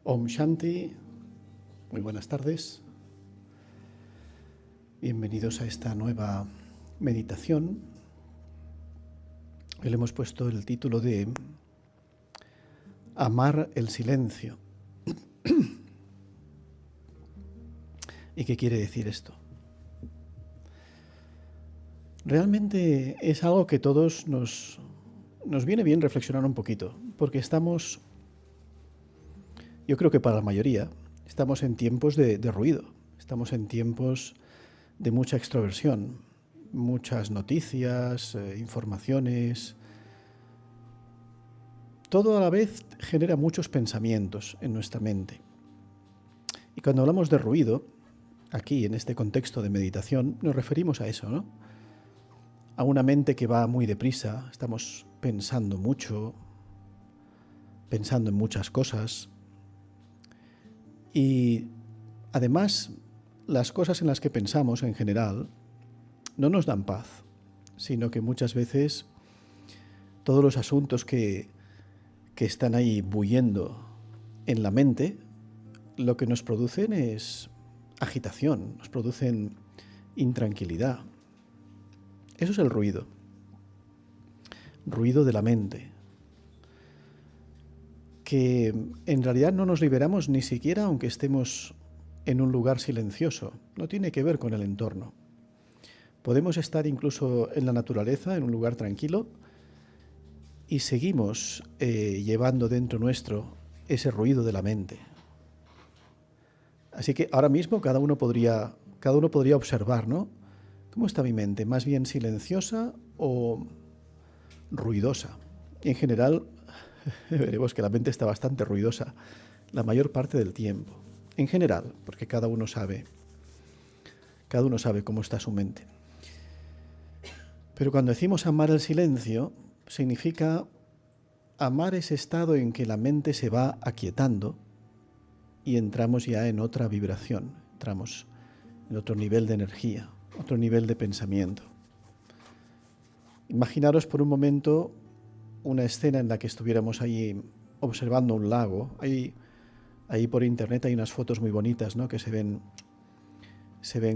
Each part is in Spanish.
Om Shanti, muy buenas tardes. Bienvenidos a esta nueva meditación. Hoy le hemos puesto el título de Amar el silencio. ¿Y qué quiere decir esto? Realmente es algo que todos nos viene bien reflexionar un poquito, porque estamos, yo creo que para la mayoría, estamos en tiempos de ruido, estamos en tiempos de mucha extroversión, muchas noticias, informaciones. Todo a la vez genera muchos pensamientos en nuestra mente. Y cuando hablamos de ruido, aquí en este contexto de meditación, nos referimos a eso, ¿no? A una mente que va muy deprisa, estamos pensando mucho, pensando en muchas cosas. Y además, las cosas en las que pensamos en general no nos dan paz, sino que muchas veces todos los asuntos que están ahí bullendo en la mente, lo que nos producen es agitación, nos producen intranquilidad. Eso es el ruido de la mente, que en realidad no nos liberamos ni siquiera aunque estemos en un lugar silencioso, no tiene que ver con el entorno. Podemos estar incluso en la naturaleza, en un lugar tranquilo, y seguimos llevando dentro nuestro ese ruido de la mente. Así que ahora mismo cada uno podría observar, ¿no? ¿Cómo está mi mente? ¿Más bien silenciosa o ruidosa? Y en general veremos que la mente está bastante ruidosa la mayor parte del tiempo. En general, porque cada uno sabe cómo está su mente. Pero cuando decimos amar el silencio, significa amar ese estado en que la mente se va aquietando y entramos ya en otra vibración, entramos en otro nivel de energía, otro nivel de pensamiento. Imaginaros por un momento una escena en la que estuviéramos ahí observando un lago. Ahí por internet hay unas fotos muy bonitas, ¿no? Que se ven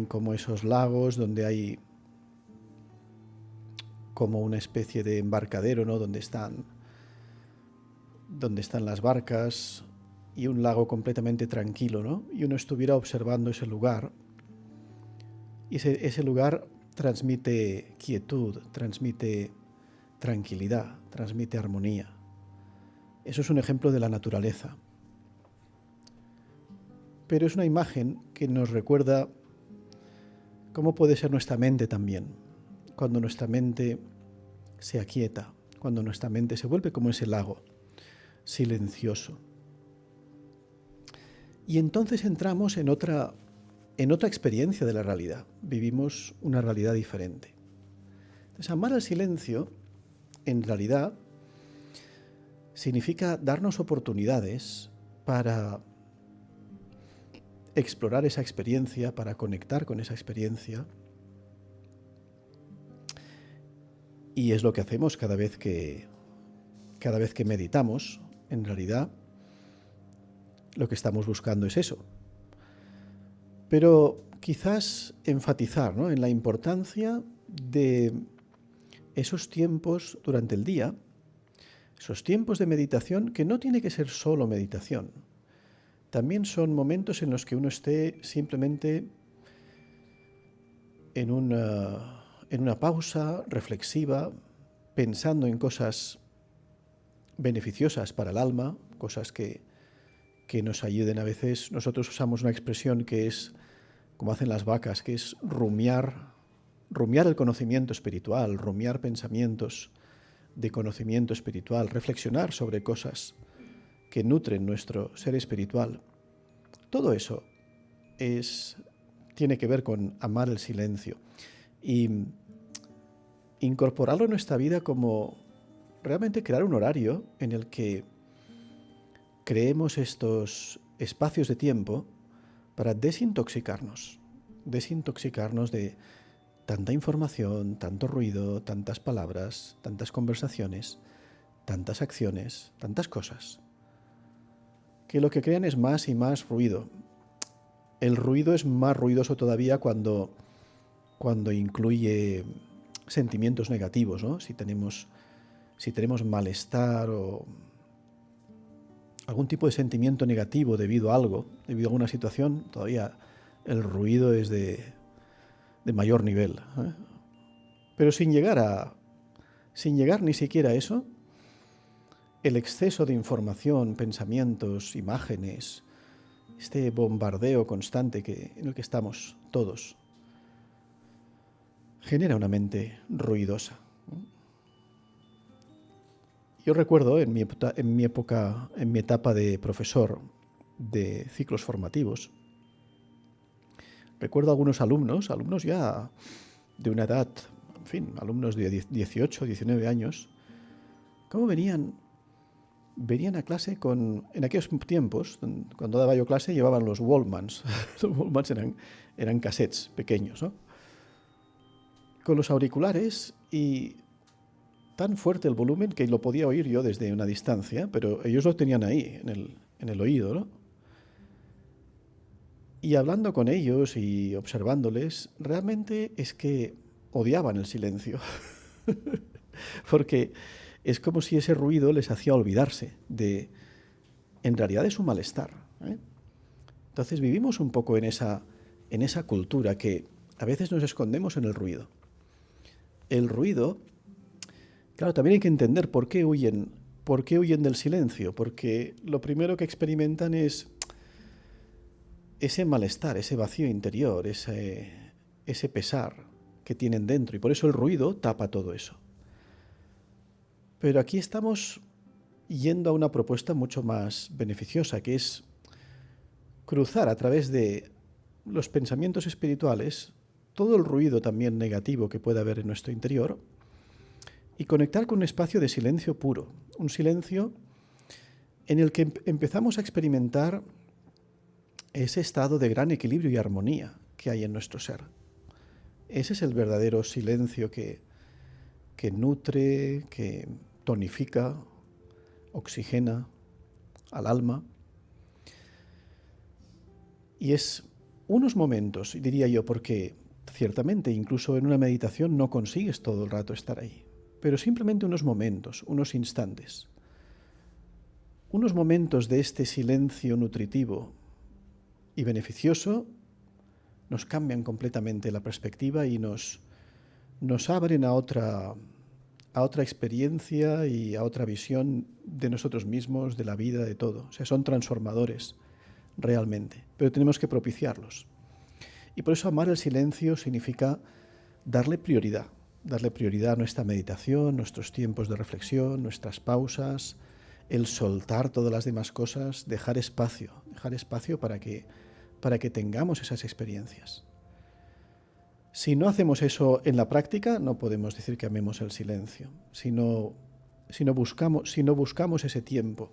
como esos lagos donde hay como una especie de embarcadero, ¿no? Donde están las barcas y un lago completamente tranquilo, ¿no? Y uno estuviera observando ese lugar. Y ese lugar transmite quietud, transmite tranquilidad, transmite armonía. Eso es un ejemplo de la naturaleza. Pero es una imagen que nos recuerda cómo puede ser nuestra mente también, cuando nuestra mente se aquieta, cuando nuestra mente se vuelve como ese lago, silencioso. Y entonces entramos en otra experiencia de la realidad, vivimos una realidad diferente. Entonces, amar al silencio, en realidad, significa darnos oportunidades para explorar esa experiencia, para conectar con esa experiencia. Y es lo que hacemos cada vez que meditamos. En realidad, lo que estamos buscando es eso. Pero quizás enfatizar, ¿no?, en la importancia de esos tiempos durante el día, esos tiempos de meditación, que no tiene que ser solo meditación. También son momentos en los que uno esté simplemente en una pausa reflexiva, pensando en cosas beneficiosas para el alma, cosas que nos ayuden. A veces nosotros usamos una expresión que es, como hacen las vacas, que es rumiar el conocimiento espiritual, rumiar pensamientos de conocimiento espiritual, reflexionar sobre cosas que nutren nuestro ser espiritual. Todo eso tiene que ver con amar el silencio y incorporarlo en nuestra vida, como realmente crear un horario en el que creemos estos espacios de tiempo para desintoxicarnos de tanta información, tanto ruido, tantas palabras, tantas conversaciones, tantas acciones, tantas cosas. que lo que crean es más y más ruido. El ruido es más ruidoso todavía cuando incluye sentimientos negativos, ¿no? Si tenemos malestar o algún tipo de sentimiento negativo debido a algo, debido a alguna situación, todavía el ruido es de mayor nivel, ¿eh? Pero sin llegar ni siquiera a eso, el exceso de información, pensamientos, imágenes, este bombardeo constante en el que estamos todos, genera una mente ruidosa. Yo recuerdo en mi etapa de profesor de ciclos formativos, recuerdo algunos alumnos ya de una edad, en fin, alumnos de 18, 19 años, cómo venían a clase en aquellos tiempos, cuando daba yo clase, llevaban los Walkmans. Los Walkmans eran cassettes pequeños, ¿no? Con los auriculares y tan fuerte el volumen que lo podía oír yo desde una distancia, pero ellos lo tenían ahí, en el oído, ¿no? Y hablando con ellos y observándoles, realmente es que odiaban el silencio, porque es como si ese ruido les hacía olvidarse en realidad, de su malestar, ¿eh? Entonces vivimos un poco en esa cultura que a veces nos escondemos en el ruido. El ruido, claro, también hay que entender por qué huyen del silencio, porque lo primero que experimentan es ese malestar, ese vacío interior, ese pesar que tienen dentro, y por eso el ruido tapa todo eso. Pero aquí estamos yendo a una propuesta mucho más beneficiosa, que es cruzar a través de los pensamientos espirituales todo el ruido también negativo que puede haber en nuestro interior y conectar con un espacio de silencio puro, un silencio en el que empezamos a experimentar ese estado de gran equilibrio y armonía que hay en nuestro ser. Ese es el verdadero silencio que nutre, que tonifica, oxigena al alma. Y es unos momentos, diría yo, porque ciertamente incluso en una meditación no consigues todo el rato estar ahí, pero simplemente unos momentos, unos instantes. Unos momentos de este silencio nutritivo y beneficioso nos cambian completamente la perspectiva y nos abren a otra experiencia y a otra visión de nosotros mismos, de la vida, de todo. O sea, son transformadores realmente, pero tenemos que propiciarlos. Y por eso amar el silencio significa darle prioridad a nuestra meditación, nuestros tiempos de reflexión, nuestras pausas, el soltar todas las demás cosas, dejar espacio para que tengamos esas experiencias. Si no hacemos eso en la práctica, no podemos decir que amemos el silencio. Si no buscamos ese tiempo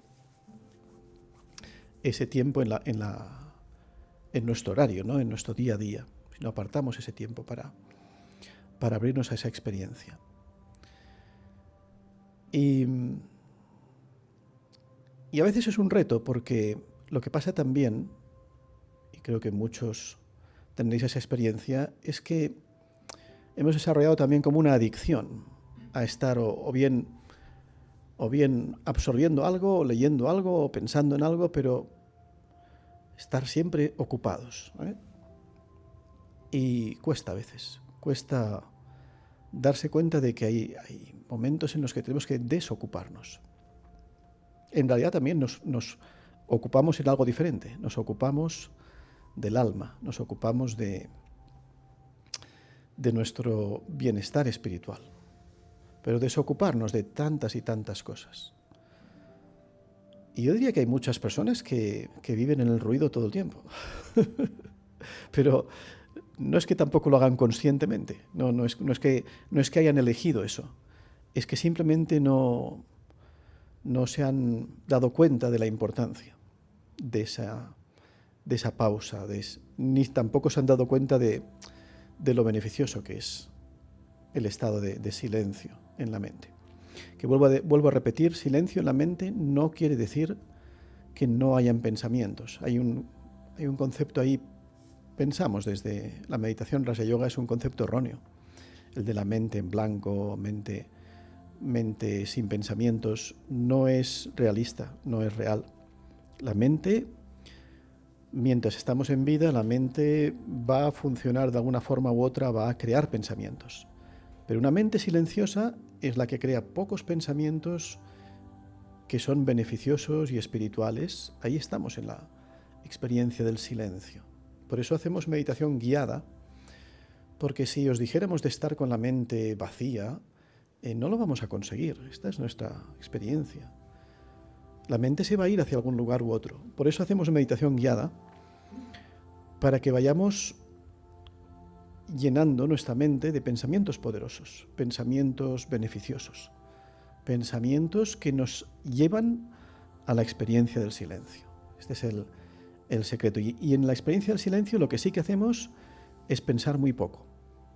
en nuestro horario, ¿no? En nuestro día a día, si no apartamos ese tiempo para abrirnos a esa experiencia. Y a veces es un reto, porque lo que pasa también, y creo que muchos tendréis esa experiencia, es que hemos desarrollado también como una adicción a estar o bien absorbiendo algo, o leyendo algo, o pensando en algo, pero estar siempre ocupados, ¿eh? Y cuesta a veces, darse cuenta de que hay momentos en los que tenemos que desocuparnos. En realidad también nos ocupamos en algo diferente, nos ocupamos del alma, nos ocupamos de nuestro bienestar espiritual, pero desocuparnos de tantas y tantas cosas. Y yo diría que hay muchas personas que viven en el ruido todo el tiempo, pero no es que tampoco lo hagan conscientemente, no es que hayan elegido eso, es que simplemente no se han dado cuenta de la importancia de esa pausa, ni tampoco se han dado cuenta de lo beneficioso que es el estado de silencio en la mente. Que vuelvo a repetir, silencio en la mente no quiere decir que no hayan pensamientos. Hay un concepto ahí, pensamos desde la meditación Raja Yoga, es un concepto erróneo, el de la mente en blanco, mente sin pensamientos. No es realista, no es real. La mente, mientras estamos en vida, la mente va a funcionar de alguna forma u otra, va a crear pensamientos. Pero una mente silenciosa es la que crea pocos pensamientos que son beneficiosos y espirituales. Ahí estamos en la experiencia del silencio. Por eso hacemos meditación guiada, porque si os dijéramos de estar con la mente vacía, no lo vamos a conseguir. Esta es nuestra experiencia. La mente se va a ir hacia algún lugar u otro. Por eso hacemos meditación guiada, para que vayamos llenando nuestra mente de pensamientos poderosos, pensamientos beneficiosos, pensamientos que nos llevan a la experiencia del silencio. Este es el secreto. Y en la experiencia del silencio lo que sí que hacemos es pensar muy poco,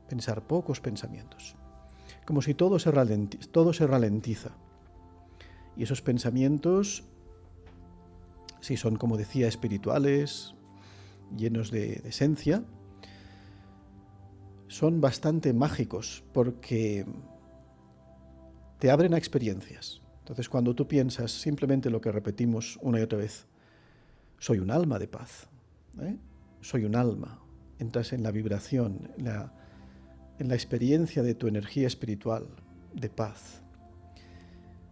pensar pocos pensamientos, como si todo se ralentiza. Y esos pensamientos, si son, como decía, espirituales, llenos de esencia, son bastante mágicos porque te abren a experiencias. Entonces, cuando tú piensas simplemente lo que repetimos una y otra vez, soy un alma de paz, soy un alma, entras en la vibración, en la experiencia de tu energía espiritual, de paz.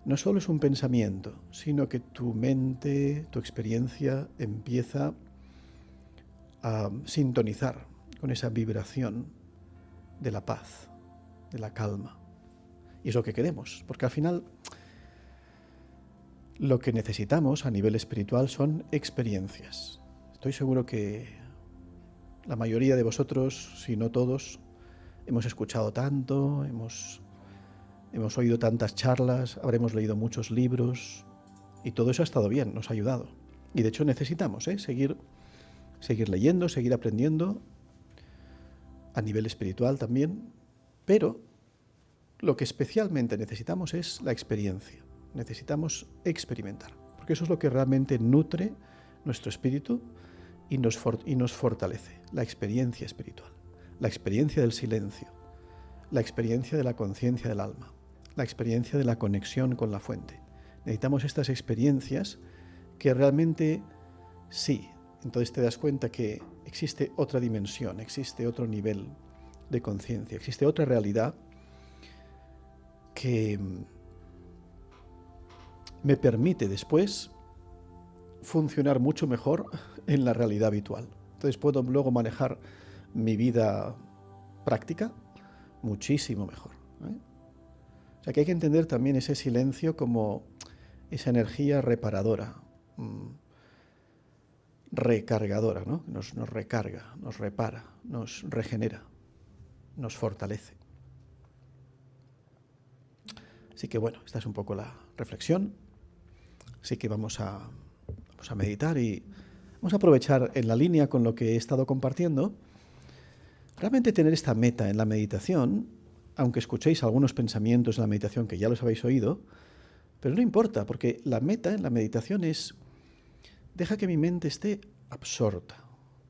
No solo es un pensamiento, sino que tu mente, tu experiencia empieza a sintonizar con esa vibración de la paz, de la calma. Y es lo que queremos, porque al final lo que necesitamos a nivel espiritual son experiencias. Estoy seguro que la mayoría de vosotros, si no todos, hemos escuchado tanto, hemos oído tantas charlas, habremos leído muchos libros, y todo eso ha estado bien, nos ha ayudado. Y de hecho necesitamos seguir leyendo, seguir aprendiendo, a nivel espiritual también, pero lo que especialmente necesitamos es la experiencia. Necesitamos experimentar, porque eso es lo que realmente nutre nuestro espíritu y nos fortalece. La experiencia espiritual, la experiencia del silencio, la experiencia de la conciencia del alma, la experiencia de la conexión con la fuente. Necesitamos estas experiencias que realmente sí. Entonces te das cuenta que existe otra dimensión, existe otro nivel de conciencia, existe otra realidad que me permite después funcionar mucho mejor en la realidad habitual. Entonces puedo luego manejar mi vida práctica muchísimo mejor. O sea que hay que entender también ese silencio como esa energía reparadora, recargadora, ¿no? Nos recarga, nos repara, nos regenera, nos fortalece. Así que bueno, esta es un poco la reflexión. Así que vamos a meditar y vamos a aprovechar en la línea con lo que he estado compartiendo, realmente tener esta meta en la meditación, aunque escuchéis algunos pensamientos en la meditación que ya los habéis oído, pero no importa, porque la meta en la meditación es: deja que mi mente esté absorta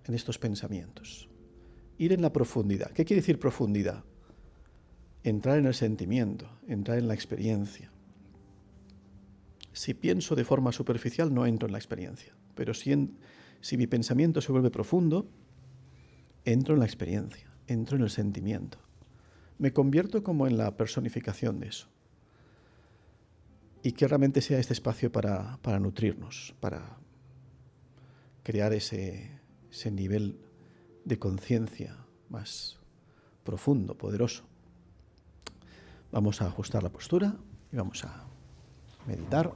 en estos pensamientos. Ir en la profundidad. ¿Qué quiere decir profundidad? Entrar en el sentimiento, entrar en la experiencia. Si pienso de forma superficial, no entro en la experiencia. Pero si mi pensamiento se vuelve profundo, entro en la experiencia, entro en el sentimiento. Me convierto como en la personificación de eso. Y que realmente sea este espacio para nutrirnos, para crear ese nivel de conciencia más profundo, poderoso. Vamos a ajustar la postura y vamos a meditar.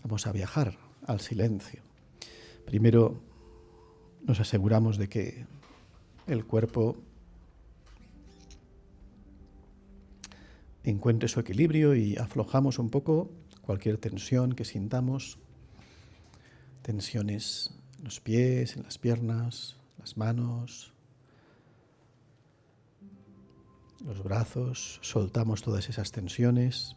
Vamos a viajar al silencio. Primero nos aseguramos de que el cuerpo encuentre su equilibrio y aflojamos un poco cualquier tensión que sintamos, tensiones en los pies, en las piernas, las las manos, los brazos, soltamos todas esas tensiones.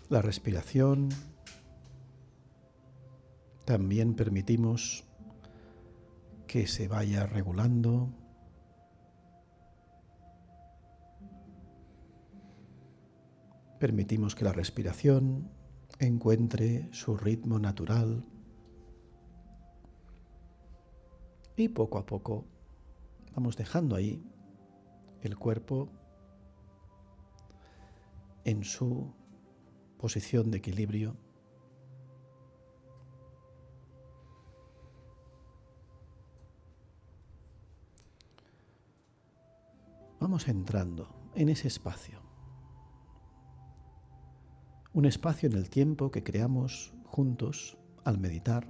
La respiración, también permitimos que se vaya regulando. Permitimos que la respiración encuentre su ritmo natural y poco a poco vamos dejando ahí el cuerpo en su posición de equilibrio. Vamos entrando en ese espacio, un espacio en el tiempo que creamos juntos al meditar.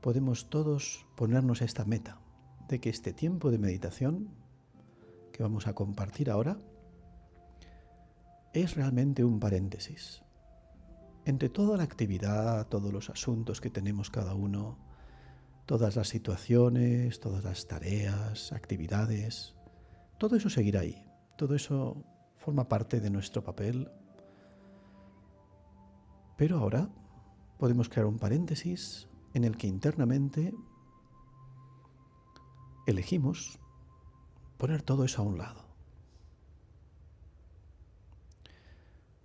Podemos todos ponernos esta meta de que este tiempo de meditación que vamos a compartir ahora es realmente un paréntesis entre toda la actividad, todos los asuntos que tenemos cada uno, todas las situaciones, todas las tareas, actividades. Todo eso seguirá ahí, todo eso forma parte de nuestro papel. Pero ahora podemos crear un paréntesis en el que internamente elegimos poner todo eso a un lado.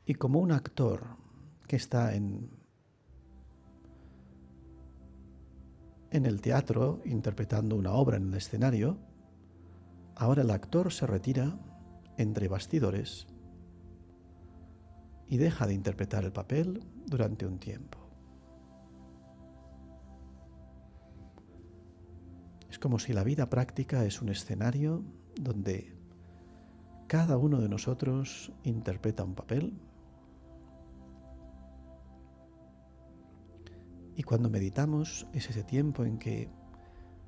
Y como un actor que está en el teatro interpretando una obra en el escenario, ahora el actor se retira entre bastidores y deja de interpretar el papel durante un tiempo. Es como si la vida práctica es un escenario donde cada uno de nosotros interpreta un papel. Y cuando meditamos es ese tiempo en que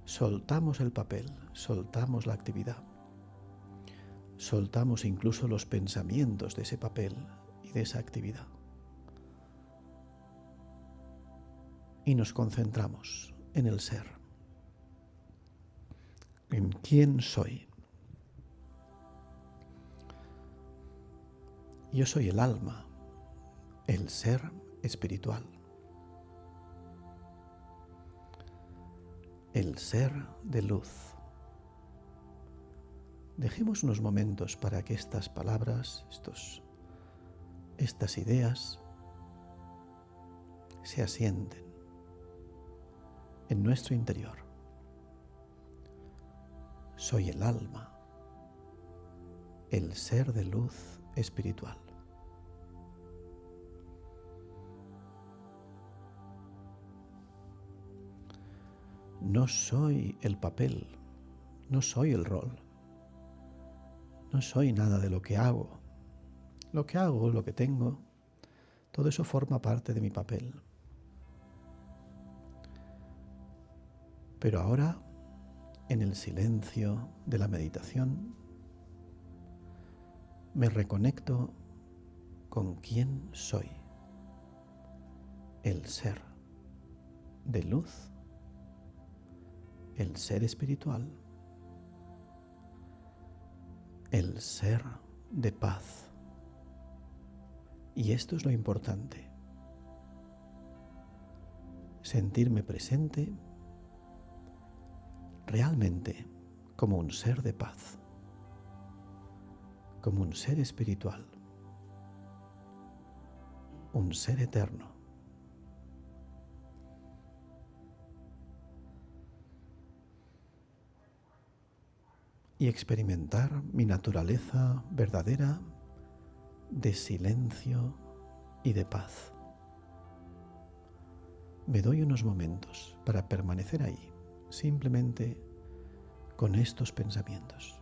soltamos el papel, soltamos la actividad, soltamos incluso los pensamientos de ese papel y de esa actividad. Y nos concentramos en el ser, en quién soy. Yo soy el alma, el ser espiritual. El ser de luz. Dejemos unos momentos para que estas palabras, estas ideas se asienten en nuestro interior. Soy el alma, el ser de luz espiritual. No soy el papel, no soy el rol, no soy nada de lo que hago. Lo que hago, lo que tengo, todo eso forma parte de mi papel. Pero ahora, en el silencio de la meditación, me reconecto con quién soy, el ser de luz, el ser espiritual, el ser de paz. Y esto es lo importante, sentirme presente realmente como un ser de paz, como un ser espiritual, un ser eterno. Y experimentar mi naturaleza verdadera de silencio y de paz. Me doy unos momentos para permanecer ahí, simplemente con estos pensamientos.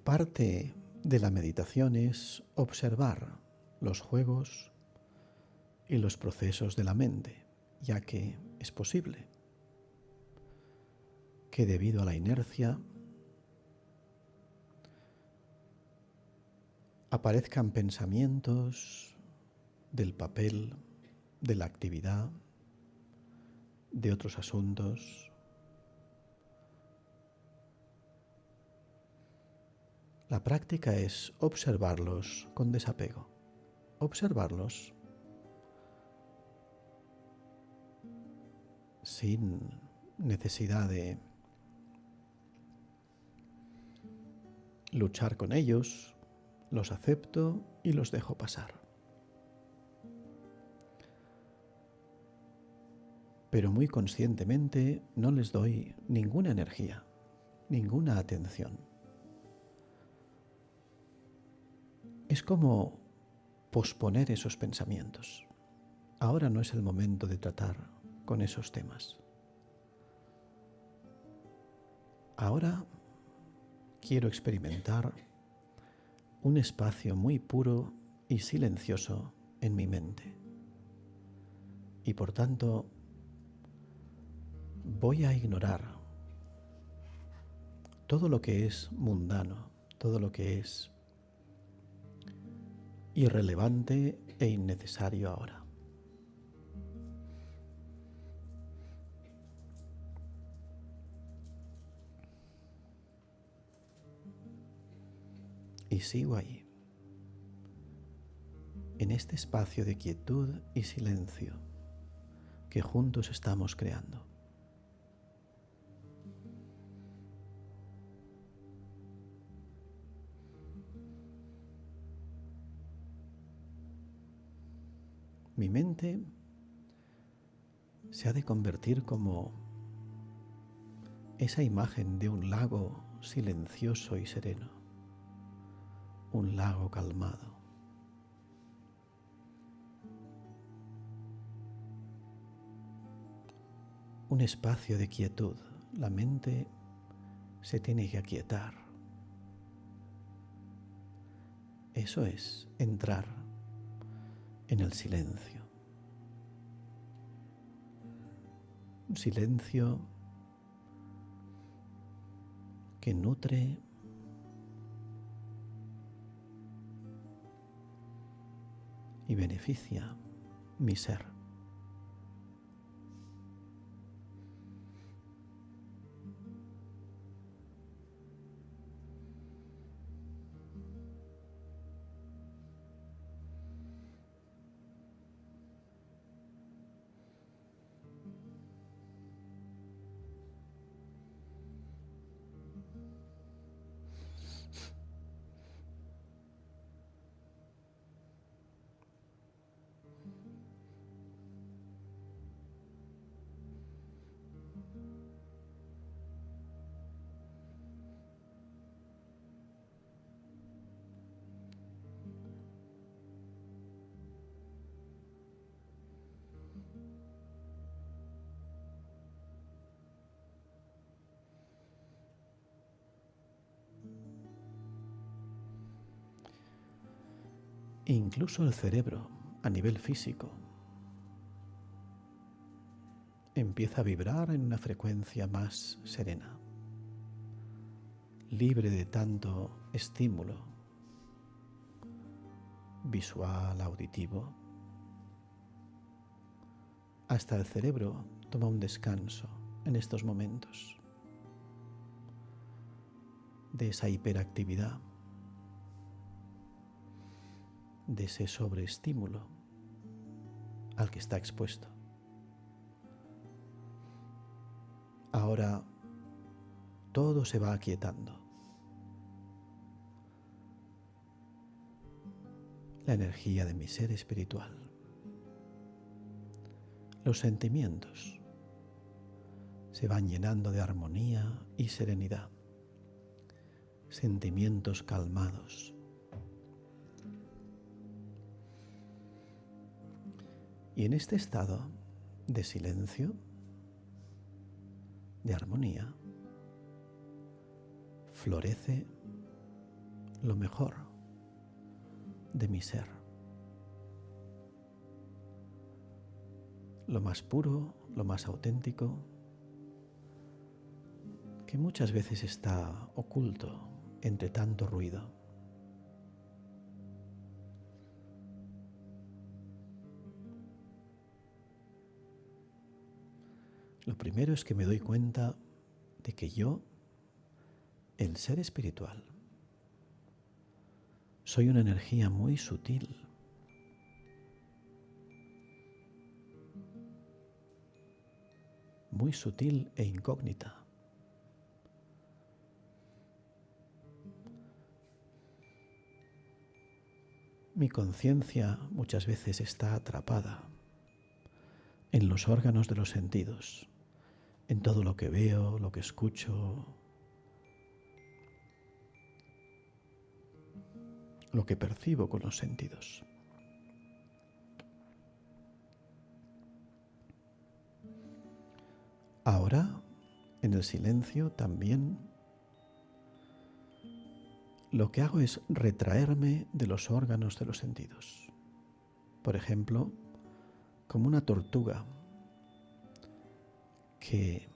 Parte de la meditación es observar los juegos y los procesos de la mente, ya que es posible que debido a la inercia aparezcan pensamientos del papel, de la actividad, de otros asuntos. La práctica es observarlos con desapego, observarlos sin necesidad de luchar con ellos, los acepto y los dejo pasar. Pero muy conscientemente no les doy ninguna energía, ninguna atención. Es como posponer esos pensamientos. Ahora no es el momento de tratar con esos temas. Ahora quiero experimentar un espacio muy puro y silencioso en mi mente. Y por tanto, voy a ignorar todo lo que es mundano, todo lo que es irrelevante e innecesario ahora. Y sigo ahí, en este espacio de quietud y silencio que juntos estamos creando. Mi mente se ha de convertir como esa imagen de un lago silencioso y sereno, un lago calmado. Un espacio de quietud. La mente se tiene que aquietar. Eso es entrar en el silencio. Un silencio que nutre y beneficia mi ser. Incluso el cerebro, a nivel físico, empieza a vibrar en una frecuencia más serena, libre de tanto estímulo visual, auditivo. Hasta el cerebro toma un descanso en estos momentos de esa hiperactividad, de ese sobreestímulo al que está expuesto. Ahora todo se va aquietando. La energía de mi ser espiritual. Los sentimientos se van llenando de armonía y serenidad. Sentimientos calmados. Y en este estado de silencio, de armonía, florece lo mejor de mi ser, lo más puro, lo más auténtico, que muchas veces está oculto entre tanto ruido. Lo primero es que me doy cuenta de que yo, el ser espiritual, soy una energía muy sutil, e incógnita. Mi conciencia muchas veces está atrapada en los órganos de los sentidos, en todo lo que veo, lo que escucho, lo que percibo con los sentidos. Ahora, en el silencio también, lo que hago es retraerme de los órganos de los sentidos. Por ejemplo, como una tortuga que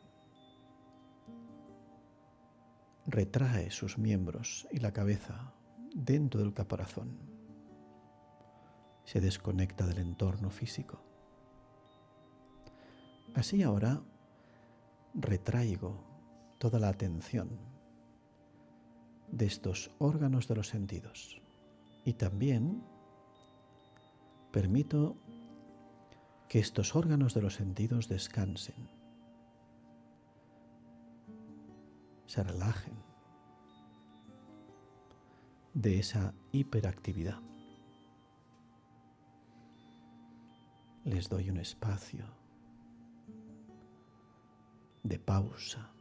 retrae sus miembros y la cabeza dentro del caparazón, se desconecta del entorno físico. Así ahora retraigo toda la atención de estos órganos de los sentidos y también permito que estos órganos de los sentidos descansen, se relajen de esa hiperactividad. Les doy un espacio de pausa.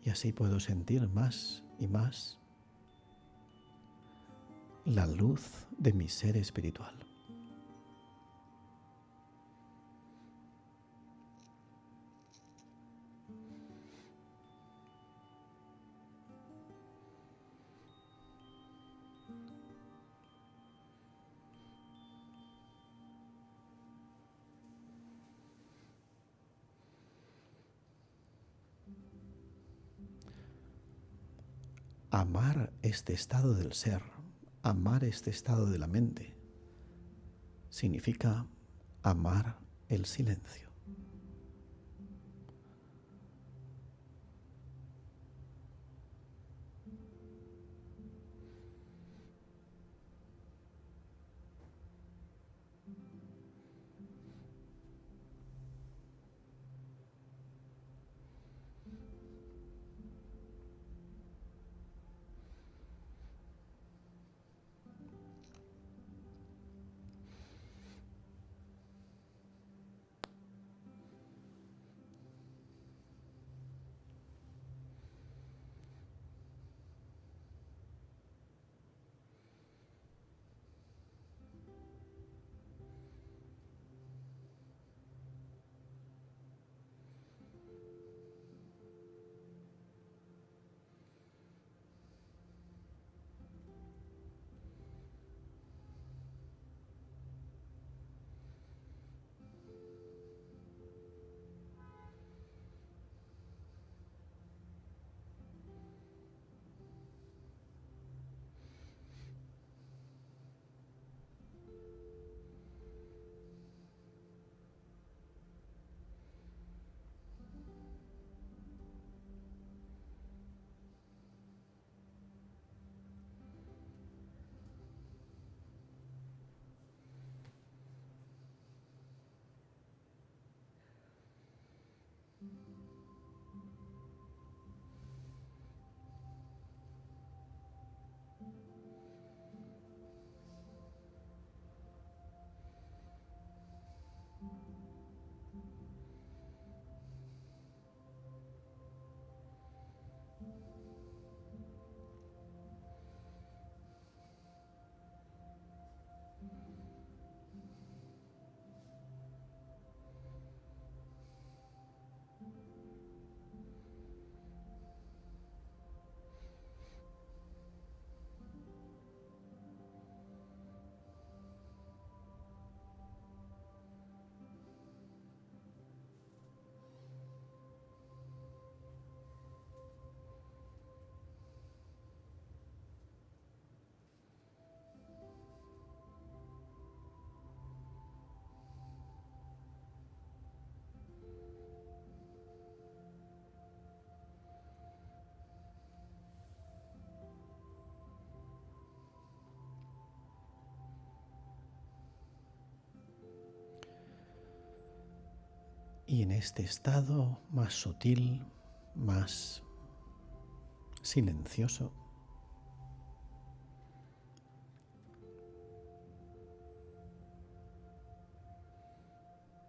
Y así puedo sentir más y más la luz de mi ser espiritual. Amar este estado del ser, amar este estado de la mente, significa amar el silencio. Y en este estado más sutil, más silencioso,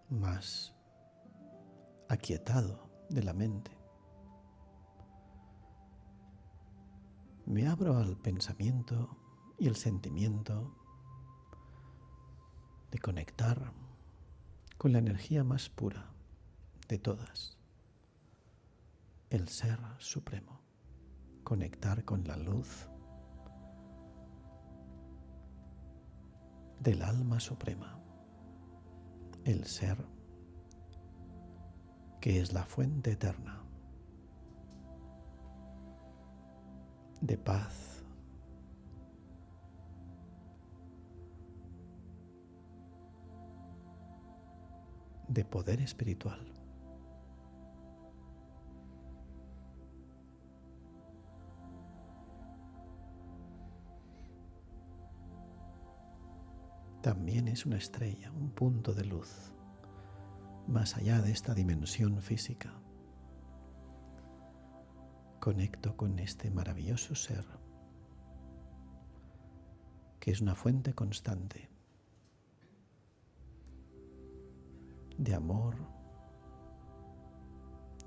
más aquietado de la mente, me abro al pensamiento y el sentimiento de conectar con la energía más pura de todas, el Ser Supremo. Conectar con la luz del alma suprema, el Ser que es la fuente eterna de paz, de poder espiritual. También es una estrella, un punto de luz, más allá de esta dimensión física. Conecto con este maravilloso ser, que es una fuente constante de amor,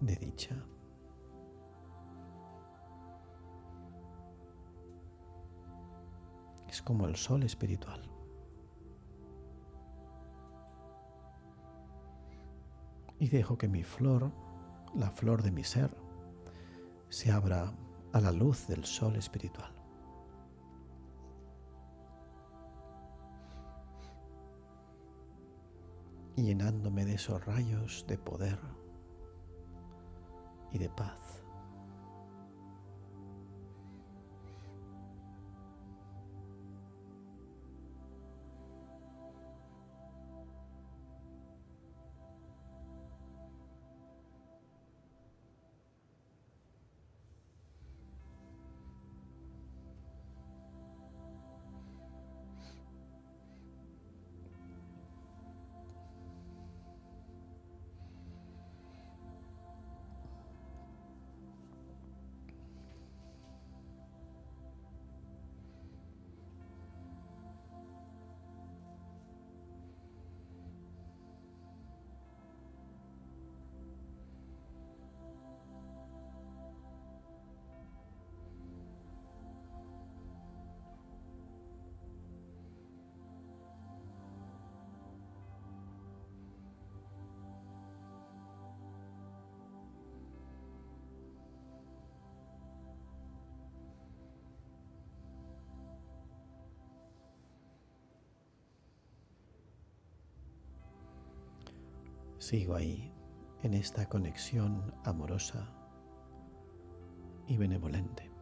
de dicha. Es como el sol espiritual. Y dejo que mi flor, la flor de mi ser, se abra a la luz del sol espiritual. Y llenándome de esos rayos de poder y de paz. Sigo ahí, en esta conexión amorosa y benevolente.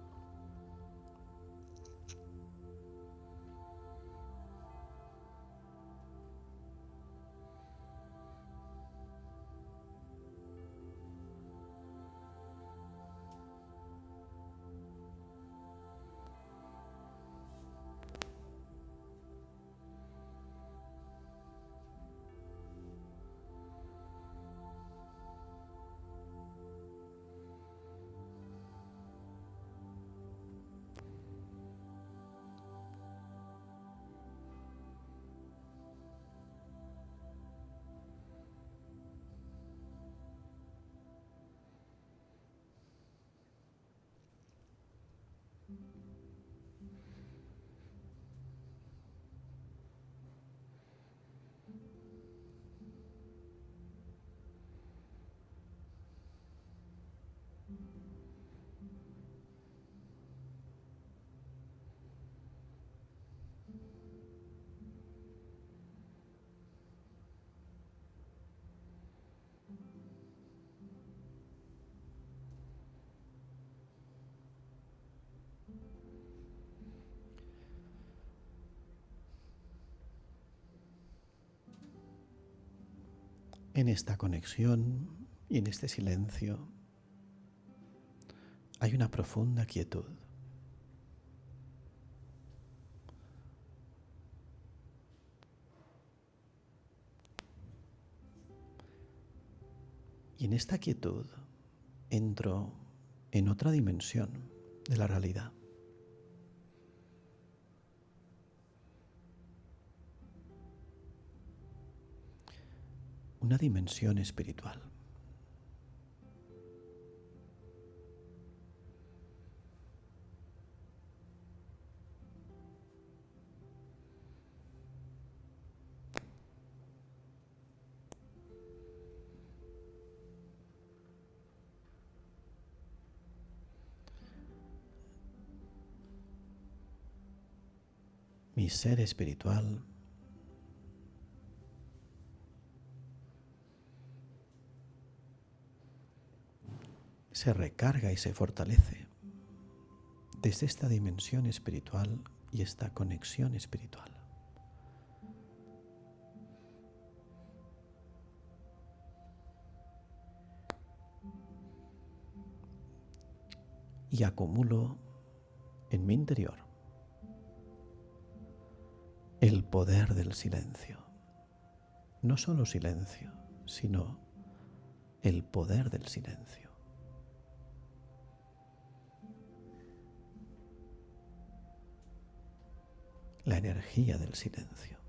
En esta conexión y en este silencio hay una profunda quietud. Y en esta quietud entro en otra dimensión de la realidad. Una dimensión espiritual. Mi ser espiritual se recarga y se fortalece desde esta dimensión espiritual y esta conexión espiritual. Y acumulo en mi interior el poder del silencio. No solo silencio, sino el poder del silencio. La energía del silencio.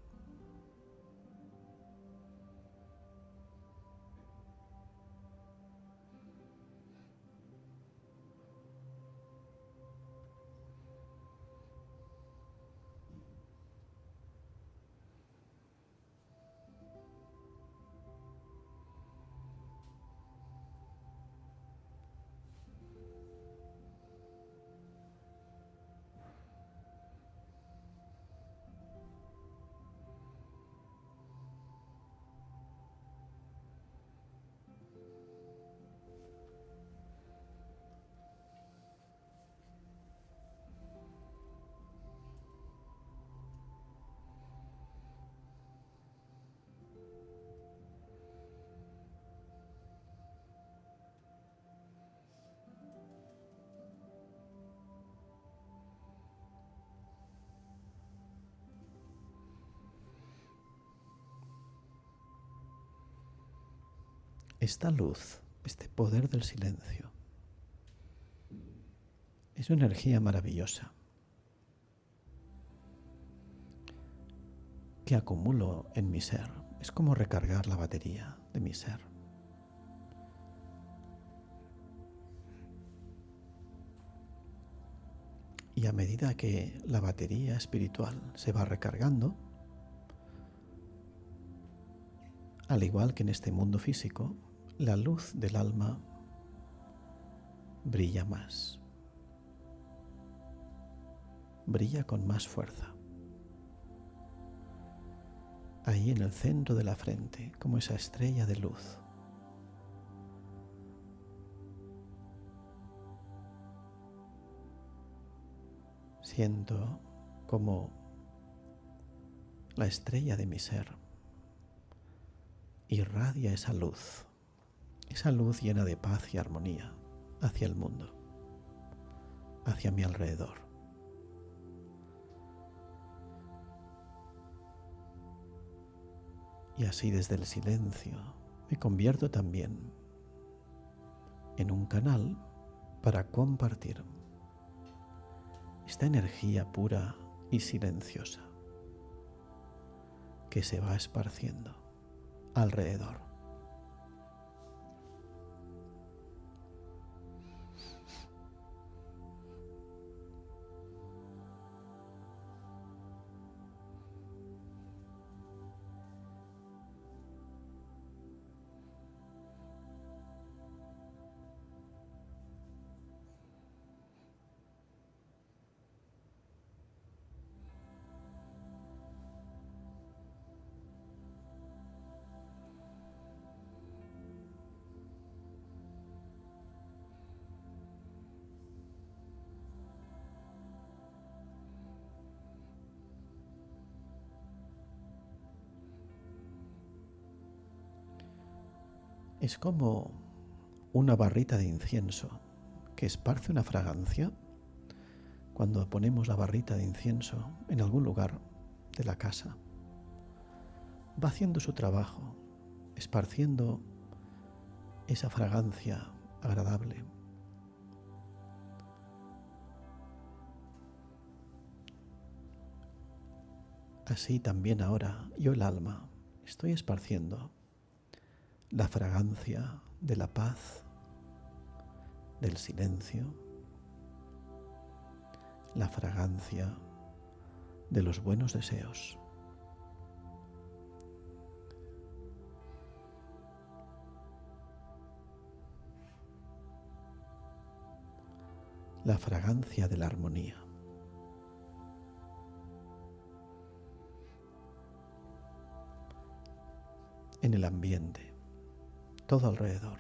Esta luz, este poder del silencio, es una energía maravillosa que acumulo en mi ser. Es como recargar la batería de mi ser. Y a medida que la batería espiritual se va recargando, al igual que en este mundo físico, la luz del alma brilla más. Brilla con más fuerza. Ahí en el centro de la frente, como esa estrella de luz. Siento como la estrella de mi ser irradia esa luz llena de paz y armonía hacia el mundo, hacia mi alrededor. Y así desde el silencio me convierto también en un canal para compartir esta energía pura y silenciosa que se va esparciendo alrededor. Es como una barrita de incienso que esparce una fragancia. Cuando ponemos la barrita de incienso en algún lugar de la casa, va haciendo su trabajo, esparciendo esa fragancia agradable. Así también ahora yo, el alma, estoy esparciendo la fragancia de la paz, del silencio, la fragancia de los buenos deseos. La fragancia de la armonía. En el ambiente, todo alrededor.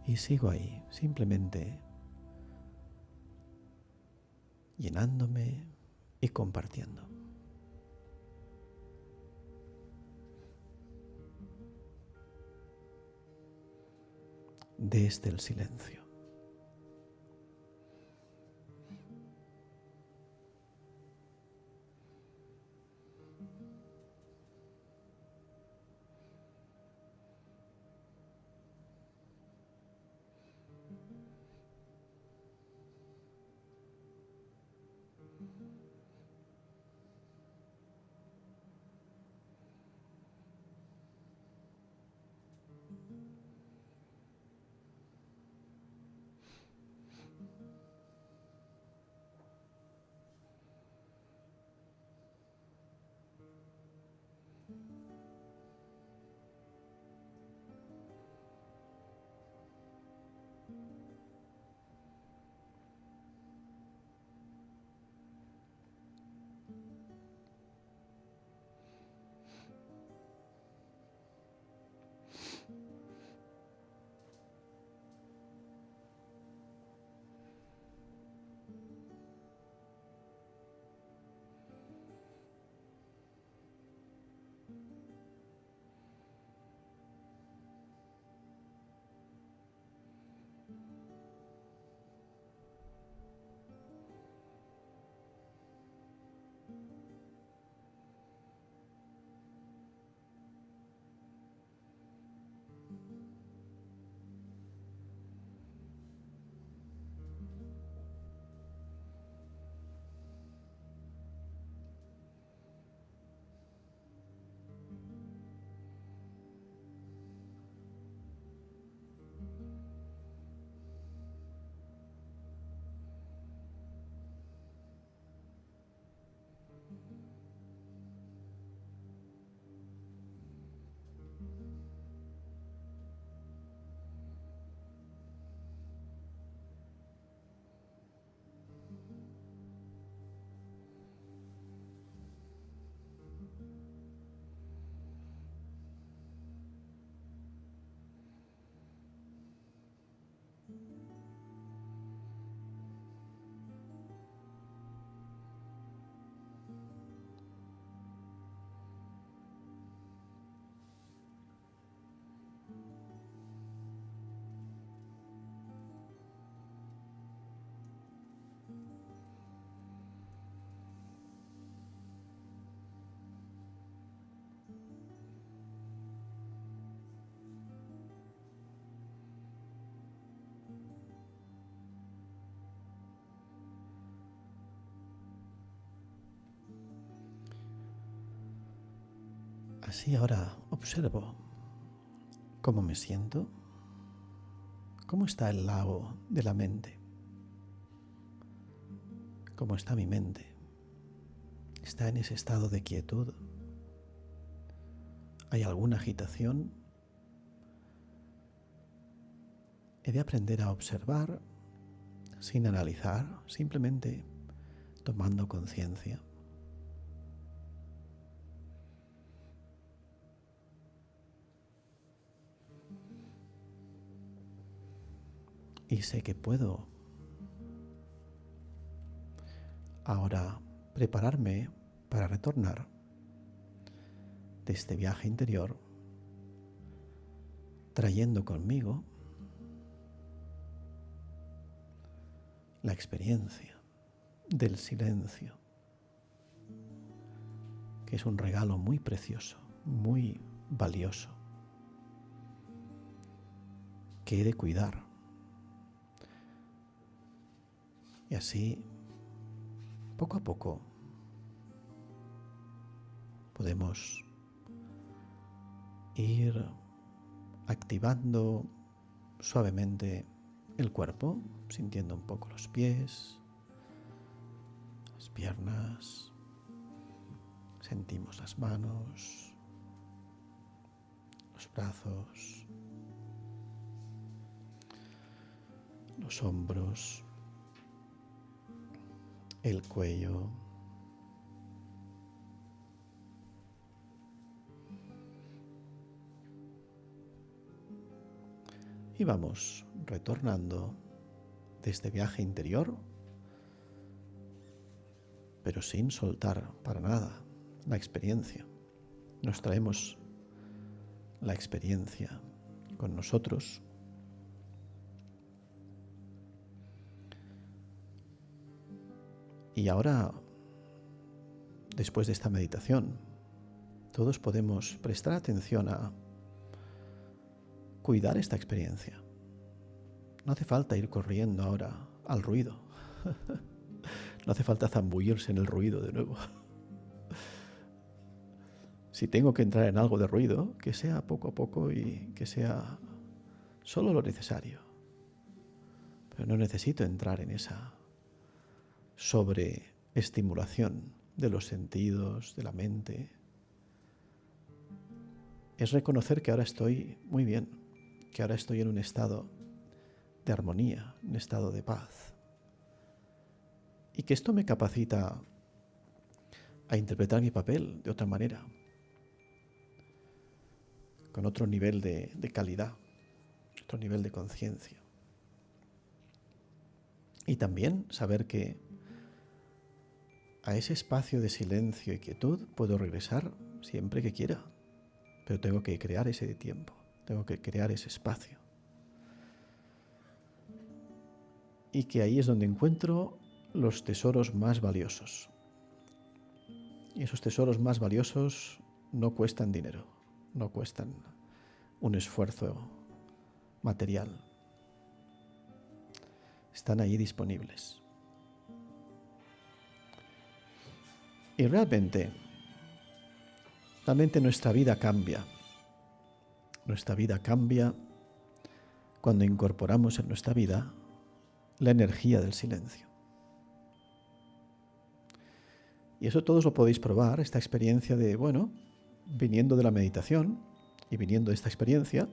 Y sigo ahí, simplemente llenándome y compartiendo. Desde el silencio. Así ahora observo cómo me siento, cómo está el lago de la mente, cómo está mi mente. ¿Está en ese estado de quietud? ¿Hay alguna agitación? He de aprender a observar sin analizar, simplemente tomando conciencia. Y sé que puedo ahora prepararme para retornar de este viaje interior, trayendo conmigo la experiencia del silencio, que es un regalo muy precioso, muy valioso, que he de cuidar. Y así, poco a poco, podemos ir activando suavemente el cuerpo, sintiendo un poco los pies, las piernas, sentimos las manos, los brazos, los hombros, el cuello. Y vamos retornando de este viaje interior, pero sin soltar para nada la experiencia. Nos traemos la experiencia con nosotros. Y ahora, después de esta meditación, todos podemos prestar atención a cuidar esta experiencia. No hace falta ir corriendo ahora al ruido. No hace falta zambullirse en el ruido de nuevo. Si tengo que entrar en algo de ruido, que sea poco a poco y que sea solo lo necesario. Pero no necesito entrar en esa sobreestimulación de los sentidos, de la mente. Es reconocer que ahora estoy muy bien, que ahora estoy en un estado de armonía, un estado de paz. Y que esto me capacita a interpretar mi papel de otra manera, con otro nivel de calidad, otro nivel de conciencia. Y también saber que a ese espacio de silencio y quietud puedo regresar siempre que quiera, pero tengo que crear ese tiempo, tengo que crear ese espacio. Y que ahí es donde encuentro los tesoros más valiosos. Y esos tesoros más valiosos no cuestan dinero, no cuestan un esfuerzo material. Están ahí disponibles. Y realmente nuestra vida cambia. Nuestra vida cambia cuando incorporamos en nuestra vida la energía del silencio. Y eso todos lo podéis probar, esta experiencia de, viniendo de la meditación y viniendo de esta experiencia,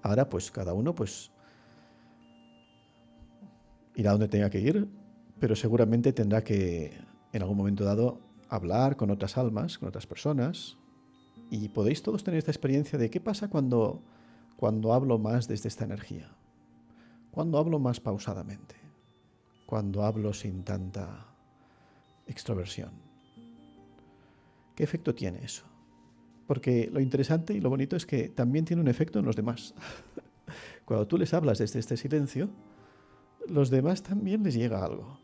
ahora pues cada uno pues irá donde tenga que ir, pero seguramente tendrá que en algún momento dado hablar con otras almas, con otras personas, y podéis todos tener esta experiencia de qué pasa cuando hablo más desde esta energía, cuando hablo más pausadamente, cuando hablo sin tanta extroversión. ¿Qué efecto tiene eso? Porque lo interesante y lo bonito es que también tiene un efecto en los demás. Cuando tú les hablas desde este silencio, los demás también les llega algo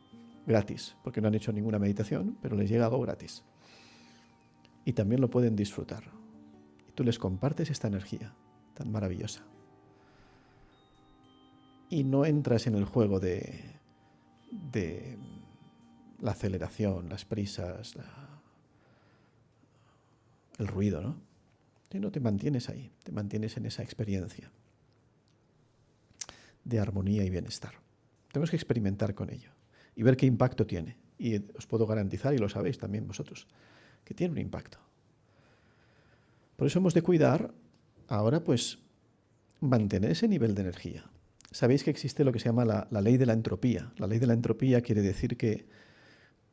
gratis, porque no han hecho ninguna meditación, pero les llega algo gratis. Y también lo pueden disfrutar. Y tú les compartes esta energía tan maravillosa. Y no entras en el juego de la aceleración, las prisas, el ruido, ¿no? Sino te mantienes ahí, te mantienes en esa experiencia de armonía y bienestar. Tenemos que experimentar con ello y ver qué impacto tiene. Y os puedo garantizar, y lo sabéis también vosotros, que tiene un impacto. Por eso hemos de cuidar ahora, pues, mantener ese nivel de energía. Sabéis que existe lo que se llama la ley de la entropía. La ley de la entropía quiere decir que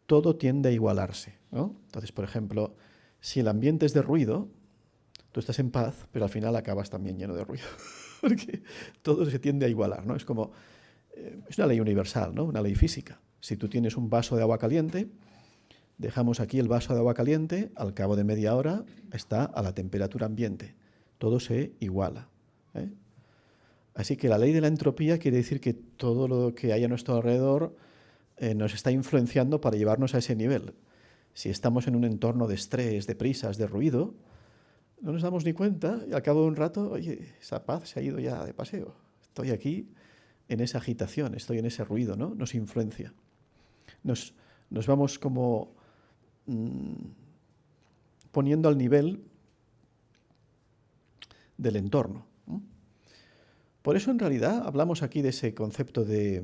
todo tiende a igualarse, ¿no? Entonces, por ejemplo, si el ambiente es de ruido, tú estás en paz, pero al final acabas también lleno de ruido, porque todo se tiende a igualar, ¿no? Es como, es una ley universal, ¿no? Una ley física. Si tú tienes un vaso de agua caliente, dejamos aquí el vaso de agua caliente, al cabo de media hora está a la temperatura ambiente. Todo se iguala, ¿eh? Así que la ley de la entropía quiere decir que todo lo que hay a nuestro alrededor nos está influenciando para llevarnos a ese nivel. Si estamos en un entorno de estrés, de prisas, de ruido, no nos damos ni cuenta y al cabo de un rato, oye, esa paz se ha ido ya de paseo. Estoy aquí en esa agitación, estoy en ese ruido, ¿no? Nos influencia. Nos vamos como poniendo al nivel del entorno. Por eso en realidad hablamos aquí de ese concepto de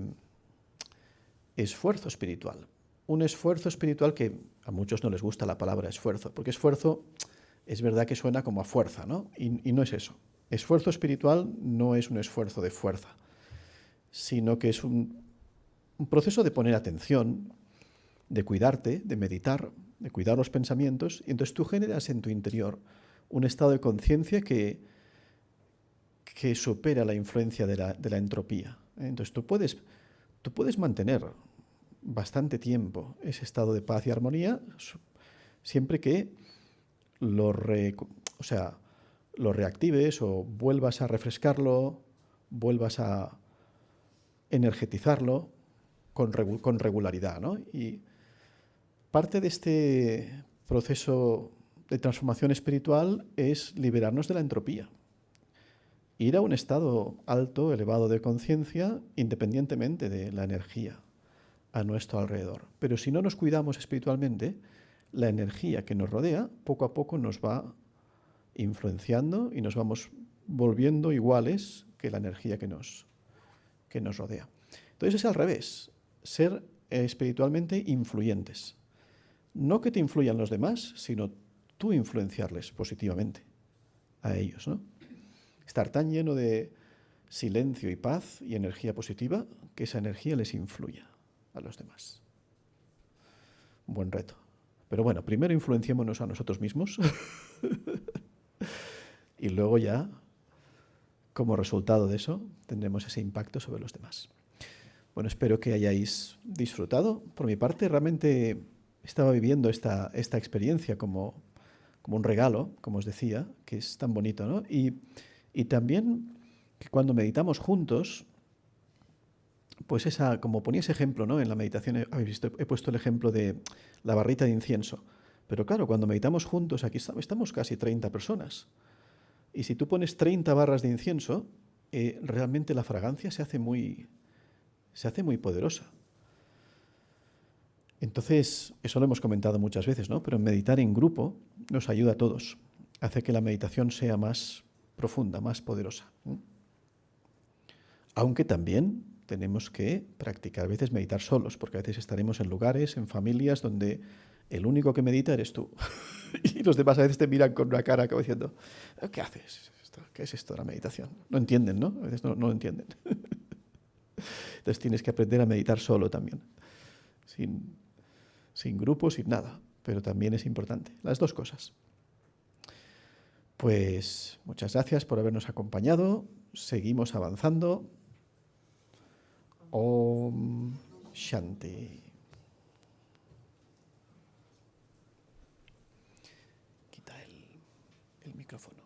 esfuerzo espiritual. Un esfuerzo espiritual que a muchos no les gusta la palabra esfuerzo, porque esfuerzo es verdad que suena como a fuerza, ¿no? Y no es eso. Esfuerzo espiritual no es un esfuerzo de fuerza, sino que es un proceso de poner atención, de cuidarte, de meditar, de cuidar los pensamientos, y entonces tú generas en tu interior un estado de conciencia que supera la influencia de la entropía. Entonces tú puedes mantener bastante tiempo ese estado de paz y armonía siempre que lo reactives o vuelvas a refrescarlo, vuelvas a energetizarlo con regularidad, ¿no? Y parte de este proceso de transformación espiritual es liberarnos de la entropía. Ir a un estado alto, elevado de conciencia, independientemente de la energía a nuestro alrededor. Pero si no nos cuidamos espiritualmente, la energía que nos rodea poco a poco nos va influenciando y nos vamos volviendo iguales que la energía que nos rodea. Entonces es al revés, ser espiritualmente influyentes. No que te influyan los demás, sino tú influenciarles positivamente a ellos, ¿no? Estar tan lleno de silencio y paz y energía positiva que esa energía les influya a los demás. Un buen reto. Pero bueno, primero influenciémonos a nosotros mismos y luego ya, como resultado de eso, tendremos ese impacto sobre los demás. Bueno, espero que hayáis disfrutado. Por mi parte, realmente estaba viviendo esta experiencia como un regalo, como os decía, que es tan bonito, ¿no? Y también que cuando meditamos juntos, pues como ponía ese ejemplo, ¿no? En la meditación habéis visto, he puesto el ejemplo de la barrita de incienso. Pero claro, cuando meditamos juntos, aquí estamos casi 30 personas. Y si tú pones 30 barras de incienso, realmente la fragancia se hace muy poderosa. Entonces, eso lo hemos comentado muchas veces, ¿no? Pero meditar en grupo nos ayuda a todos. Hace que la meditación sea más profunda, más poderosa. Aunque también tenemos que practicar a veces meditar solos, porque a veces estaremos en lugares, en familias, donde el único que medita eres tú. Y los demás a veces te miran con una cara como diciendo, ¿qué haces? ¿Qué es esto de la meditación? No entienden, ¿no? A veces no lo entienden. Entonces tienes que aprender a meditar solo también, sin grupo, sin nada. Pero también es importante, las dos cosas. Pues muchas gracias por habernos acompañado. Seguimos avanzando. Om Shanti. Quita el micrófono.